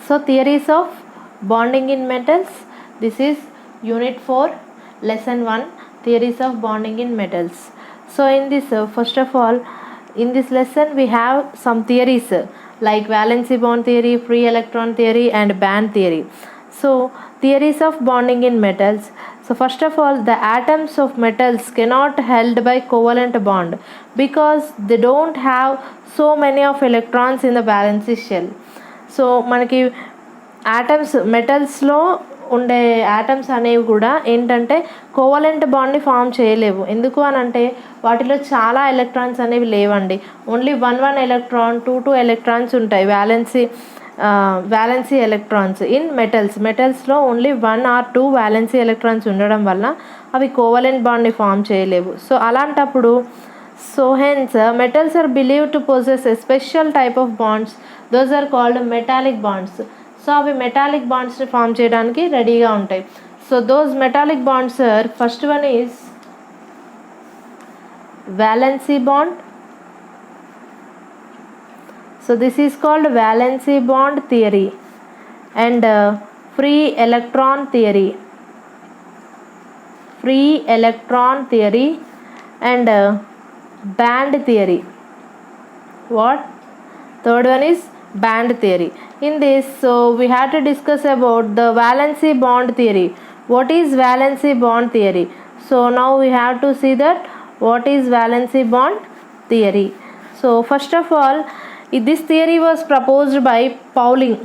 So theories of bonding in metals. This is unit 4 lesson 1, theories of bonding in metals. So in this first of all, in this lesson we have some theories like valency bond theory, free electron theory and band theory. So theories of bonding in metals. So first of all, the atoms of metals cannot held by covalent bond because they don't have so many of electrons in the valence shell. So మనకి atoms మెటల్స్లో ఉండే atoms అనేవి కూడా ఏంటంటే covalent బాండ్ని form చేయలేవు. ఎందుకు అని అంటే వాటిలో చాలా ఎలక్ట్రాన్స్ అనేవి లేవండి. Only one electron, two electrons ఉంటాయి వ్యాలెన్సీ ఎలక్ట్రాన్స్ ఇన్ మెటల్స్లో ఓన్లీ 1 or 2 వ్యాలెన్సీ ఎలక్ట్రాన్స్ ఉండడం వల్ల అవి కోవలెంట్ బాండ్ని ఫామ్ చేయలేవు. సో అలాంటప్పుడు hence metals are believed to possess a special type of bonds. Those are called metallic bonds. So అవి metallic బాండ్స్ని ఫామ్ చేయడానికి రెడీగా ఉంటాయి. So those metallic bonds are, first one is valency bond. So this is called valency bond theory and free electron theory and band theory. What? Third one is band theory. In this, so we have to discuss about the valency bond theory. What is valency bond theory? So now we have to see that what is valency bond theory. So first of all, this theory was proposed by Pauling.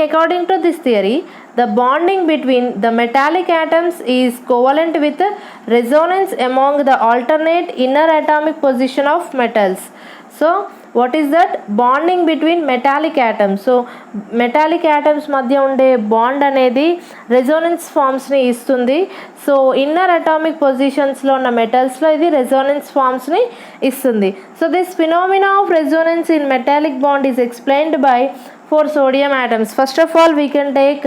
According to this theory, the bonding between the metallic atoms is covalent with resonance among the alternate inner atomic position of metals. So what is that? Bonding between metallic atoms. So metallic atoms మధ్య ఉండే bond అనేది Resonance ఫార్మ్స్ని ఇస్తుంది. So inner atomic పొజిషన్స్లో ఉన్న మెటల్స్లో ఇది Resonance ఫార్మ్స్ని ఇస్తుంది. So this phenomena of Resonance in metallic bond is explained by 4 sodium atoms. First of all, we can take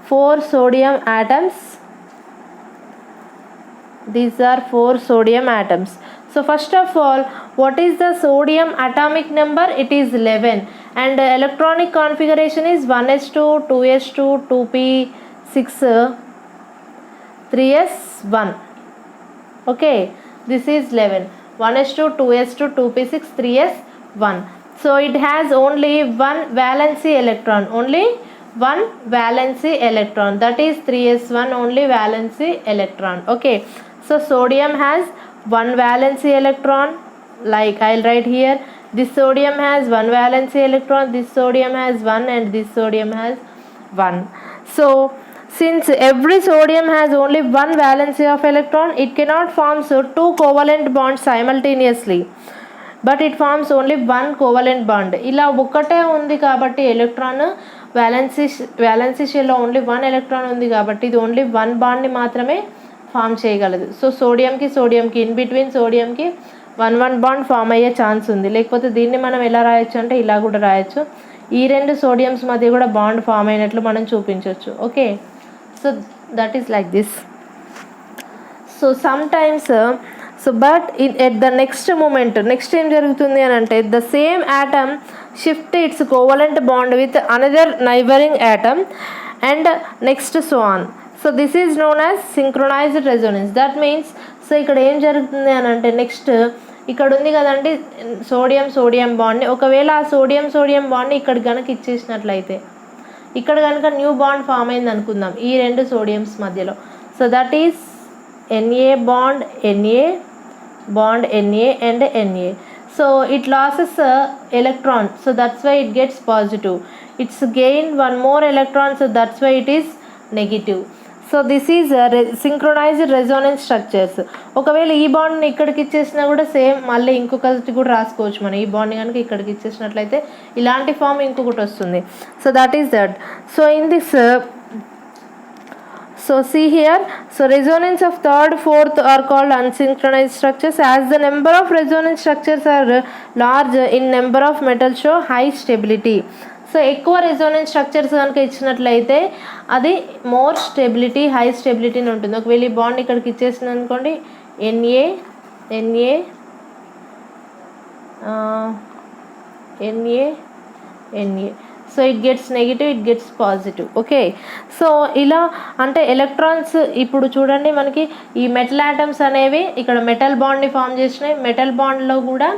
4 sodium atoms. These are 4 sodium atoms. So first of all, what is the sodium atomic number? It is 11 and electronic configuration is 1s2, 2s2, 2p6, 3s1. Okay, this is 11. 1s2, 2s2, 2p6, 3s1. So it has only one valency electron, that is 3s1, only valency electron. Okay, so sodium has one valency electron, like I'll write here, this sodium has one valency electron, this sodium has one and this sodium has one. So since every sodium has only one valency of electron, it cannot form two covalent bonds simultaneously, but it forms only one covalent bond. ఇలా ఒక్కటే ఉంది కాబట్టి electron valency షెల్లో only 1 electron ఉంది కాబట్టి ఇది only 1 బాండ్ని మాత్రమే ఫామ్ చేయగలదు. సో సోడియంకి ఇన్ బిట్వీన్ సోడియంకి 1 బాండ్ ఫామ్ అయ్యే ఛాన్స్ ఉంది. లేకపోతే దీన్ని మనం ఎలా రాయొచ్చు అంటే ఇలా కూడా రాయొచ్చు. ఈ 2 సోడియంస్ మధ్య కూడా బాండ్ ఫామ్ అయినట్లు మనం చూపించవచ్చు. Okay, so that is like this. So sometimes but at the next moment ఏం జరుగుతుంది అని అంటే the same atom shift its covalent bond with another neighbouring atom and next so on. So this is known as synchronised resonance. That means so ఇక్కడ ఏం జరుగుతుంది అని అంటే next ఇక్కడ ఉంది కదండి సోడియం బాండ్ని, ఒకవేళ ఆ సోడియం బాండ్ని ఇక్కడ కనుక ఇచ్చేసినట్లయితే ఇక్కడ కనుక న్యూ బాండ్ ఫామ్ అయింది అనుకుందాం ఈ 2 సోడియంస్ మధ్యలో. So that is Na bond Na and Na. So it loses electron, so that's why it gets positive. It's gained one more electron, so that's why it is negative. So this is synchronized resonance structures. ఒకవేళ ఈ బాండ్ని ఇక్కడికి ఇచ్చేసినా కూడా same మళ్ళీ ఇంకొకటి కూడా రాసుకోవచ్చు మనం. ఈ బాండ్ని కనుక ఇక్కడికి ఇచ్చేసినట్లయితే ఇలాంటి ఫామ్ ఇంకొకటి వస్తుంది. So that is that. So in this so see here, so resonance of third, fourth are called unsynchronized structures. As the number of resonance structures are large in number of metals show high stability. So ఎక్కువ Resonance structures కనుక ఇచ్చినట్లయితే అది more stability, high స్టెబిలిటీని ఉంటుంది. ఒకవేళ ఈ bond ఇక్కడికి ఇచ్చేసింది అనుకోండి Na Na. So it gets negative, it gets positive. Okay, so ఇలా అంటే ఎలక్ట్రాన్స్ ఇప్పుడు చూడండి మనకి ఈ మెటల్ ఆటమ్స్ అనేవి ఇక్కడ మెటల్ బాండ్ని ఫామ్ చేసినాయి. మెటల్ బాండ్లో కూడా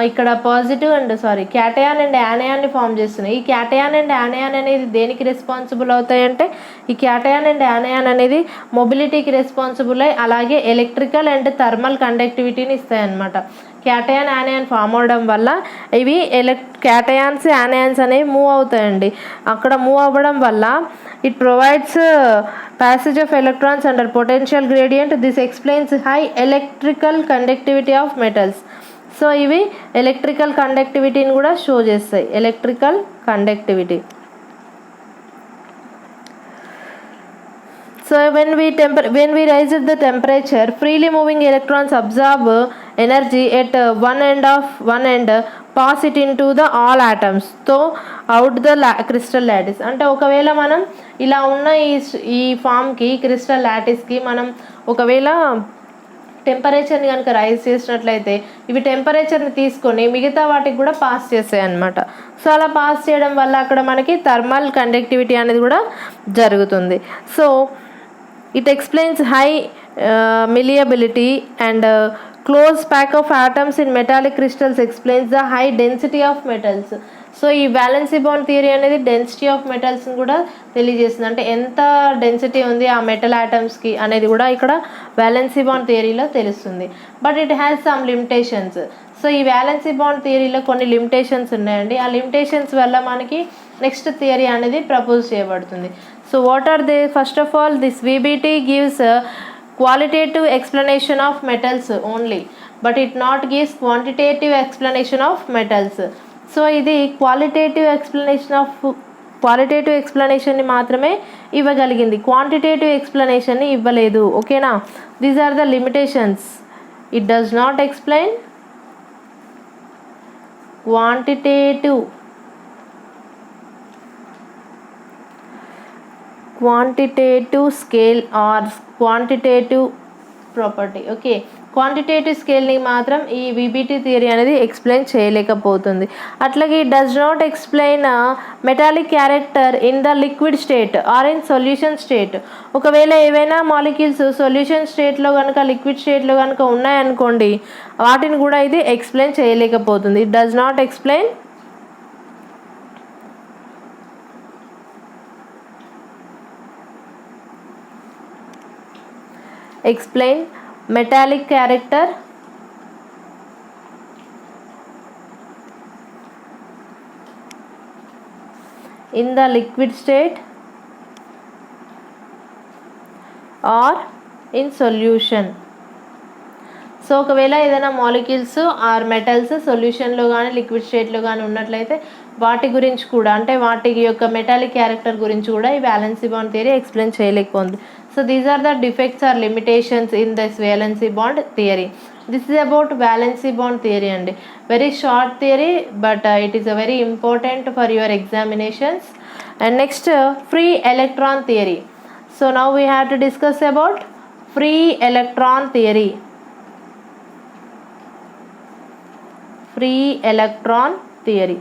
ఇక్కడ పాజిటివ్ అండ్ క్యాటయాన్ అండ్ యానయాన్ని ఫామ్ చేస్తున్నాయి. ఈ క్యాటయాన్ అండ్ యానయాన్ అనేది దేనికి రెస్పాన్సిబుల్ అవుతాయంటే ఈ క్యాటయాన్ అండ్ యానయాన్ అనేది మొబిలిటీకి రెస్పాన్సిబుల్ అయ్యి అలాగే ఎలక్ట్రికల్ అండ్ థర్మల్ కండక్టివిటీని ఇస్తాయన్నమాట. క్యాటయాన్ యానయాన్ ఫామ్ అవడం వల్ల ఇవి క్యాటయాన్స్ యానయాన్స్ అనేవి మూవ్ అవుతాయండి. అక్కడ మూవ్ అవ్వడం వల్ల it provides passage of electrons under potential gradient. This explains high electrical conductivity of metals. So ఇవి ఎలక్ట్రికల్ కండక్టివిటీని కూడా షో చేస్తాయి, electrical conductivity. So when we raise the temperature, freely moving electrons absorb energy at one end, pass it into the all atoms, so out the crystal lattice. అంటే ఒకవేళ మనం ఇలా ఉన్న ఈ ఫామ్కి crystal లాటిస్కి మనం ఒకవేళ టెంపరేచర్ని కనుక రైజ్ చేసినట్లయితే ఇవి టెంపరేచర్ని తీసుకొని మిగతా వాటికి కూడా పాస్ చేస్తాయి అన్నమాట. సో అలా పాస్ చేయడం వల్ల అక్కడ మనకి థర్మల్ కండక్టివిటీ అనేది కూడా జరుగుతుంది. So it explains high malleability and close pack of atoms in metallic crystals explains the high density of metals. So ఈ వ్యాలెన్సీ బాండ్ థియరీ అనేది డెన్సిటీ ఆఫ్ మెటల్స్ని కూడా తెలియజేస్తుంది. అంటే ఎంత డెన్సిటీ ఉంది ఆ మెటల్ ఆటమ్స్కి అనేది కూడా ఇక్కడ వ్యాలెన్సీ బాండ్ థియరీలో తెలుస్తుంది. But it has some limitations. So ఈ వ్యాలెన్సీ బాండ్ థియరీలో కొన్ని లిమిటేషన్స్ ఉన్నాయండి. ఆ లిమిటేషన్స్ వల్ల మనకి నెక్స్ట్ థియరీ అనేది ప్రపోజ్ చేయబడుతుంది. So what are they? First of all this VBT gives qualitative explanation of metals only, but it not gives quantitative explanation of metals. So ఇది qualitative ఎక్స్ప్లెనేషన్ని మాత్రమే ఇవ్వగలిగింది, క్వాంటిటేటివ్ ఎక్స్ప్లెనేషన్ని ఇవ్వలేదు. ఓకేనా? These are the limitations. It does not explain quantitative scale or quantitative property. Okay, quantitative స్కేల్ని మాత్రం ఈ VBT థియరీ అనేది ఎక్స్ప్లెయిన్ చేయలేకపోతుంది. అట్లాగే it does not explain metallic character in the liquid state or in solution state. ఒకవేళ ఏవైనా molecules solution స్టేట్లో కనుక లిక్విడ్ స్టేట్లో కనుక ఉన్నాయనుకోండి, వాటిని కూడా ఇది ఎక్స్ప్లెయిన్ చేయలేకపోతుంది. It does not explain metallic character in the liquid state or in solution. So ఒకవేళ ఏదైనా మాలిక్యూల్స్ ఆర్ మెటల్స్ సొల్యూషన్లో కానీ లిక్విడ్ స్టేట్లో కానీ ఉన్నట్లయితే వాటి గురించి కూడా, అంటే వాటి యొక్క మెటాలిక్ క్యారెక్టర్ గురించి కూడా ఈ వ్యాలెన్సీ బాండ్ థియరీ ఎక్స్ప్లెయిన్ చేయలేకపోతుంది. So these are the defects or limitations in this valency bond theory. This is about valency bond theory and very short theory, but it is a very important for your examinations. And next free electron theory. So now we have to discuss about free electron theory. Free electron theory.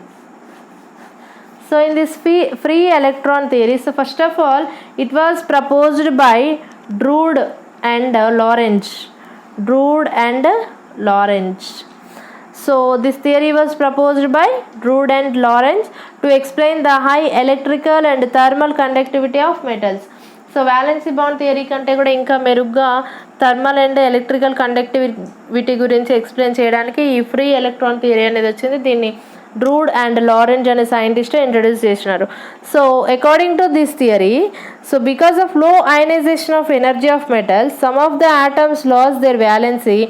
So in this free electron theory, so first of all it was proposed by Drude and Lorentz. So this theory was proposed by Drude and Lorentz to explain the high electrical and thermal conductivity of metals. So valency bond theory కంటే కూడా ఇంకా మెరుగ్గా thermal and electrical conductivity గురించి explain చేయడానికి ఈ free electron theory అనేది వచ్చింది. దీన్ని డ్రూడ్ అండ్ లారెంజ్ అనే సైంటిస్ట్ ఇంట్రడ్యూస్ చేసినారు. So according to this theory, so because of low ionization of energy of metals, some of the atoms lose their valency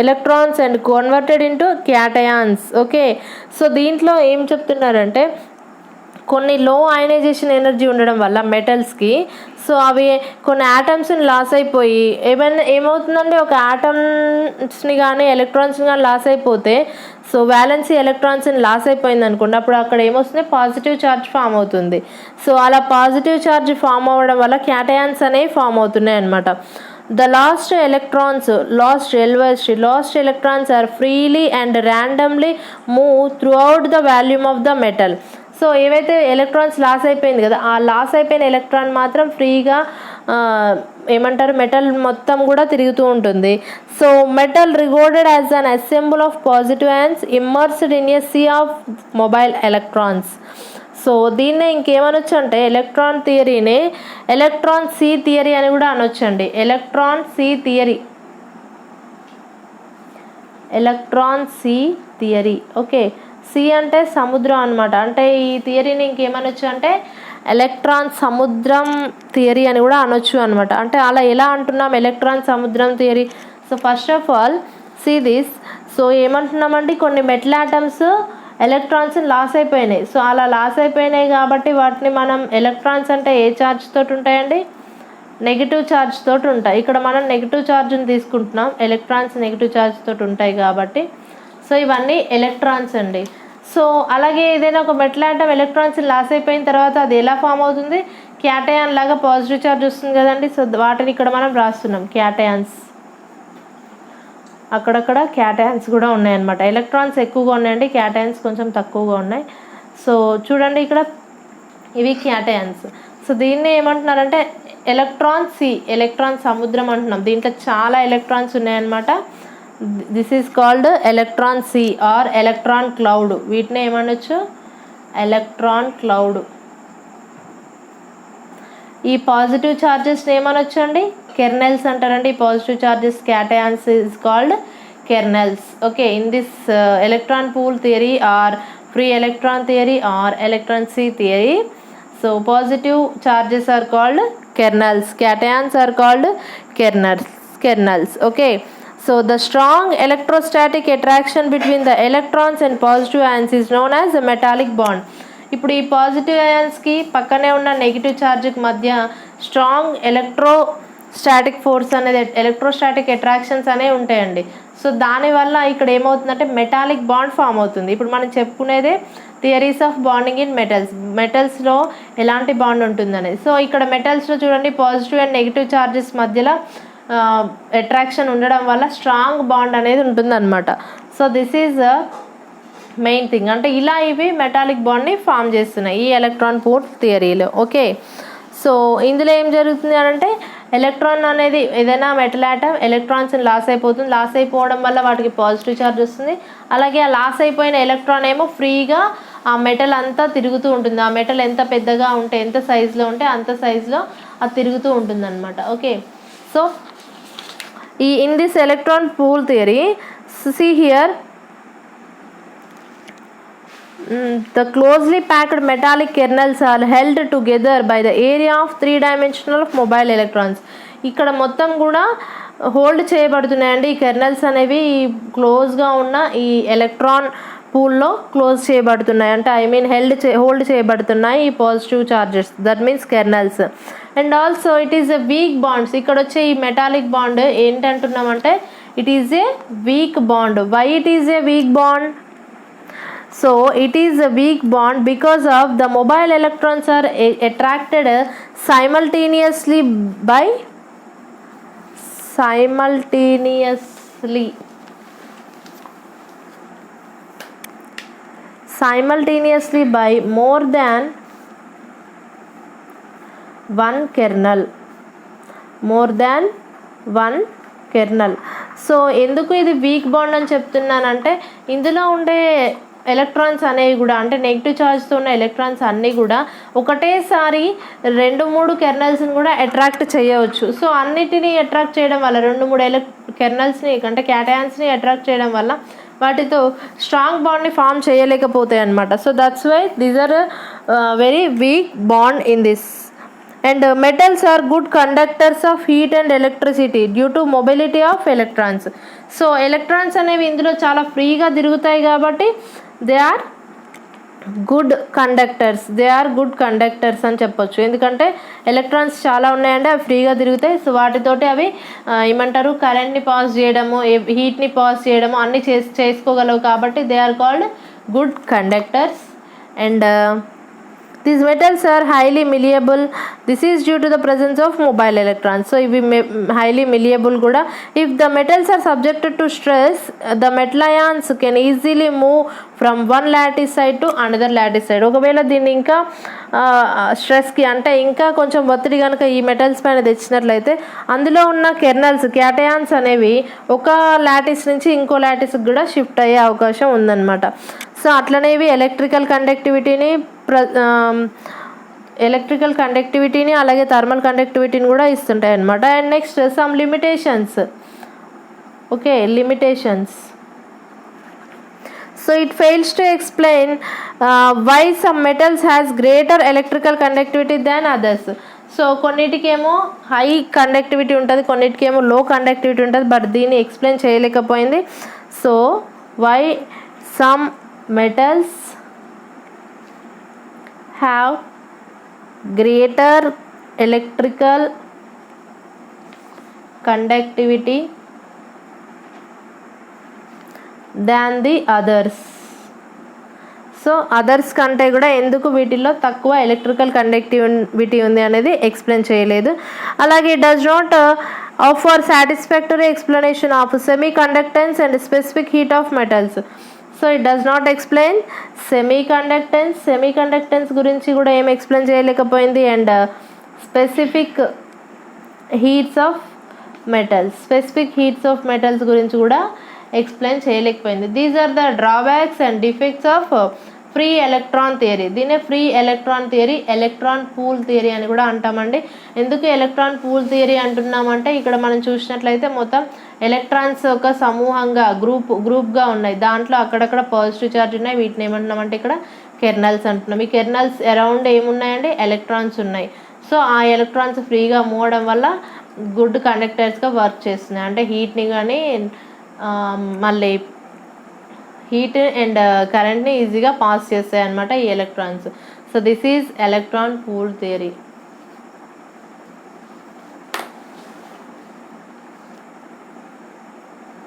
electrons and converted into cations. Okay, so దీంట్లో ఏం చెప్తున్నారంటే కొన్ని లో ionisation energy ఉండడం వల్ల మెటల్స్కి, so అవి కొన్ని ఆటమ్స్ని loss అయిపోయి ఏమవుతుందంటే ఒక ఆటమ్స్ని కానీ ఎలక్ట్రాన్స్ని కానీ లాస్ అయిపోతే, సో వ్యాలెన్సీ ఎలక్ట్రాన్స్ని లాస్ అయిపోయింది అనుకోండి, అప్పుడు అక్కడ ఏమొస్తుంది, పాజిటివ్ ఛార్జ్ ఫామ్ అవుతుంది. సో అలా పాజిటివ్ ఛార్జ్ ఫామ్ అవ్వడం వల్ల క్యాటయాన్స్ అనేవి ఫామ్ అవుతున్నాయి అన్నమాట. The lost electrons are freely and randomly move throughout the volume of the metal. So ఏవైతే ఎలక్ట్రాన్స్ లాస్ అయిపోయింది కదా, ఆ లాస్ అయిపోయిన ఎలక్ట్రాన్ మాత్రం ఫ్రీగా ఏమంటారు మెటల్ మొత్తం కూడా తిరుగుతూ ఉంటుంది. So metal regarded as an assemble of positive ions immersed in a sea of mobile electrons. So దీన్నే ఇంకేమనొచ్చు అంటే ఎలక్ట్రాన్ థియరీని ఎలక్ట్రాన్ సీ థియరీ అని కూడా అనొచ్చండి. Electron sea theory okay. Sea అంటే సముద్రం అనమాట. అంటే ఈ థియరీని ఇంకేమనొచ్చు అంటే ఎలక్ట్రాన్ సముద్రం థియరీ అని కూడా అనొచ్చు అనమాట. అంటే అలా ఎలా అంటున్నాం ఎలక్ట్రాన్ సముద్రం theory? So first of all see this. So ఏమంటున్నామండి, కొన్ని మెటల్ ఆటమ్స్ ఎలక్ట్రాన్స్ లాస్ అయిపోయినాయి. సో అలా లాస్ అయిపోయినాయి కాబట్టి వాటిని మనం ఎలక్ట్రాన్స్ అంటే ఏ ఛార్జ్ తోటి ఉంటాయండి? నెగిటివ్ ఛార్జ్ తోటి ఉంటాయి. ఇక్కడ మనం నెగిటివ్ ఛార్జ్ని తీసుకుంటున్నాం, ఎలక్ట్రాన్స్ నెగిటివ్ ఛార్జ్ తోటి ఉంటాయి కాబట్టి. సో ఇవన్నీ ఎలక్ట్రాన్స్ అండి. సో అలాగే ఏదైనా ఒక మెటల్ ఆటమ్ ఎలక్ట్రాన్స్ లాస్ అయిపోయిన తర్వాత అది ఎలా ఫామ్ అవుతుంది? క్యాటయాన్ లాగా పాజిటివ్ ఛార్జ్ వస్తుంది కదండి. సో వాటిని ఇక్కడ మనం రాస్తున్నాం క్యాటయాన్స్. అక్కడక్కడ క్యాటయాన్స్ కూడా ఉన్నాయన్నమాట. ఎలక్ట్రాన్స్ ఎక్కువగా ఉన్నాయండి, క్యాటయాన్స్ కొంచెం తక్కువగా ఉన్నాయి. సో చూడండి ఇక్కడ ఇవి క్యాటయాన్స్. సో దీన్ని ఏమంటున్నారంటే ఎలక్ట్రాన్ సముద్రం అంటున్నాం. దీంట్లో చాలా ఎలక్ట్రాన్స్ ఉన్నాయన్నమాట. This is called electron sea or electron cloud. వీటిని ఏమనొచ్చు? Electron cloud. ఈ పాజిటివ్ ఛార్జెస్ని ఏమనొచ్చు అండి? కెర్నెల్స్ అంటారండి. Positive charges cations is called kernels. Okay, in this electron pool theory or free electron theory or electron sea theory, so positive charges are called kernels, cations are called kernels. Okay, so the strong electrostatic attraction between the electrons and positive ions is known as a metallic bond. ఇప్పుడు ఈ positive అయాన్స్కి పక్కనే ఉన్న negative ఛార్జ్కి మధ్య strong electrostatic force అనేది electrostatic attractions అనేవి ఉంటాయండి. So దానివల్ల ఇక్కడ ఏమవుతుందంటే మెటాలిక్ బాండ్ ఫామ్ అవుతుంది. ఇప్పుడు మనం చెప్పుకునేదే థియరీస్ ఆఫ్ బాండింగ్ ఇన్ మెటల్స్లో ఎలాంటి బాండ్ ఉంటుందనేది. సో ఇక్కడ మెటల్స్లో చూడండి పాజిటివ్ అండ్ నెగిటివ్ ఛార్జెస్ మధ్యలో అట్రాక్షన్ ఉండడం వల్ల స్ట్రాంగ్ బాండ్ అనేది ఉంటుందన్నమాట. So this is main thing. అంటే ఇలా ఇవి మెటాలిక్ బాండ్ని ఫామ్ చేస్తున్నాయి ఈ ఎలక్ట్రాన్ పూల్ థియరీలో. ఓకే, సో ఇందులో ఏం జరుగుతుంది అంటే ఎలక్ట్రాన్ అనేది ఏదైనా మెటల్ ఆటమ్ ఎలక్ట్రాన్స్ని లాస్ అయిపోతుంది. లాస్ అయిపోవడం వల్ల వాటికి పాజిటివ్ ఛార్జ్ వస్తుంది. అలాగే ఆ లాస్ అయిపోయిన ఎలక్ట్రాన్ ఏమో ఫ్రీగా ఆ మెటల్ అంతా తిరుగుతూ ఉంటుంది. ఆ మెటల్ ఎంత పెద్దగా ఉంటే ఎంత సైజులో ఉంటే అంత సైజులో అది తిరుగుతూ ఉంటుంది అనమాట. Okay, so in this electron pool theory, see here, the closely packed metallic kernels are held together by the area of 3-dimensional of mobile electrons. ఇక్కడ మొత్తం కూడా హోల్డ్ చేయబడుతున్నాయండి ఈ కెర్నల్స్ అనేవి క్లోజ్గా ఉన్న ఈ ఎలక్ట్రాన్ పూల్లో క్లోజ్ చేయబడుతున్నాయి. అంటే హోల్డ్ చేయబడుతున్నాయి ఈ positive charges, that means kernels. And also it is a weak bonds. ఇక్కడ వచ్చే ఈ మెటాలిక్ బాండ్ ఏంటంటున్నామంటే it is a weak bond. Why it is a weak bond? So it is a weak bond because of the mobile electrons are attracted simultaneously by more than one kernel. So ఎందుకు ఇది week bond అని చెప్తున్నానంటే ఇందులో ఉండే electrons అనేవి కూడా అంటే negative ఛార్జ్తో ఉన్న ఎలక్ట్రాన్స్ అన్నీ కూడా ఒకటేసారి 2-3 కెర్నల్స్ని కూడా అట్రాక్ట్ చేయవచ్చు. సో అన్నిటినీ అట్రాక్ట్ చేయడం వల్ల 2-3 కెర్నల్స్ని అంటే క్యాటయాన్స్ని అట్రాక్ట్ చేయడం వల్ల వాటితో స్ట్రాంగ్ బాండ్ని ఫామ్ చేయలేకపోతాయి అన్నమాట. So that's why these are very weak bond in this. And metals are good conductors of heat and electricity due to mobility of electrons. So electrons అనేవి ఇందులో చాలా ఫ్రీగా తిరుగుతాయి కాబట్టి దే ఆర్ గుడ్ కండక్టర్స్ అని చెప్పొచ్చు. ఎందుకంటే ఎలక్ట్రాన్స్ చాలా ఉన్నాయండి, అవి ఫ్రీగా తిరుగుతాయి. సో వాటితోటి అవి ఏమంటారు కరెంట్ని పాస్ చేయడము, హీట్ని పాస్ చేయడము అన్నీ చేసుకోగలవు కాబట్టి they are called good conductors. And These metals are highly malleable. This is due to the presence of mobile electrons. So ఇవి highly malleable కూడా. If the metals are subjected to stress, the metal ions can easily move from one lattice side to another lattice side. ఒకవేళ దీన్ని ఇంకా స్ట్రెస్కి అంటే ఇంకా కొంచెం ఒత్తిడి కనుక ఈ మెటల్స్ పైన తెచ్చినట్లయితే అందులో ఉన్న కెర్నల్స్ క్యాటయాన్స్ అనేవి ఒక లాటిస్ నుంచి ఇంకో లాటిస్కి కూడా షిఫ్ట్ అయ్యే అవకాశం ఉందన్నమాట. సో అట్లనే ఇవి ఎలక్ట్రికల్ కండక్టివిటీని అలాగే థర్మల్ కండక్టివిటీని కూడా ఇస్తుంటాయి అన్నమాట. And next some limitations. Okay, limitations. So it fails to explain why some metals has greater electrical conductivity than others. So కొన్నిటికేమో హై కండక్టివిటీ ఉంటుంది, కొన్నిటికేమో లో కండక్టివిటీ ఉంటుంది, బట్ దీన్ని ఎక్స్ప్లెయిన్ చేయలేకపోయింది. So why some metals have greater electrical conductivity than the others. So others కంటే కూడా ఎందుకు వీటిల్లో తక్కువ ఎలక్ట్రికల్ కండక్టివిటీ ఉంది అనేది ఎక్స్ప్లెయిన్ చేయలేదు. అలాగే does not offer satisfactory explanation of semi conductance and specific heat of metals. So it does not explain semi conductance గురించి కూడా ఏం ఎక్స్ప్లెయిన్ చేయలేకపోయింది. And specific heats of metals గురించి కూడా ఎక్స్ప్లెయిన్ చేయలేకపోయింది. These are the drawbacks and defects of free electron theory. దీనే free electron theory, electron pool theory అని కూడా అంటామండి. ఎందుకు ఎలక్ట్రాన్ పూల్ థియరీ అంటున్నామంటే ఇక్కడ మనం చూసినట్లయితే మొత్తం ఎలక్ట్రాన్స్ ఒక సమూహంగా గ్రూప్గా ఉన్నాయి. దాంట్లో అక్కడక్కడ పాజిటివ్ ఛార్జ్ ఉన్నాయి. వీటిని ఏమంటున్నామంటే ఇక్కడ కెర్నల్స్ అంటున్నాం. ఈ కెర్నల్స్ అరౌండ్ ఏమున్నాయండి, ఎలక్ట్రాన్స్ ఉన్నాయి. సో ఆ ఎలక్ట్రాన్స్ ఫ్రీగా మూవ్ అవడం వల్ల గుడ్ కండక్టర్స్గా వర్క్ చేస్తున్నాయి. అంటే హీట్ని కానీ మళ్ళీ హీట్ అండ్ కరెంట్ని ఈజీగా పాస్ చేస్తాయి అన్నమాట ఈ electrons. So this is electron pool theory.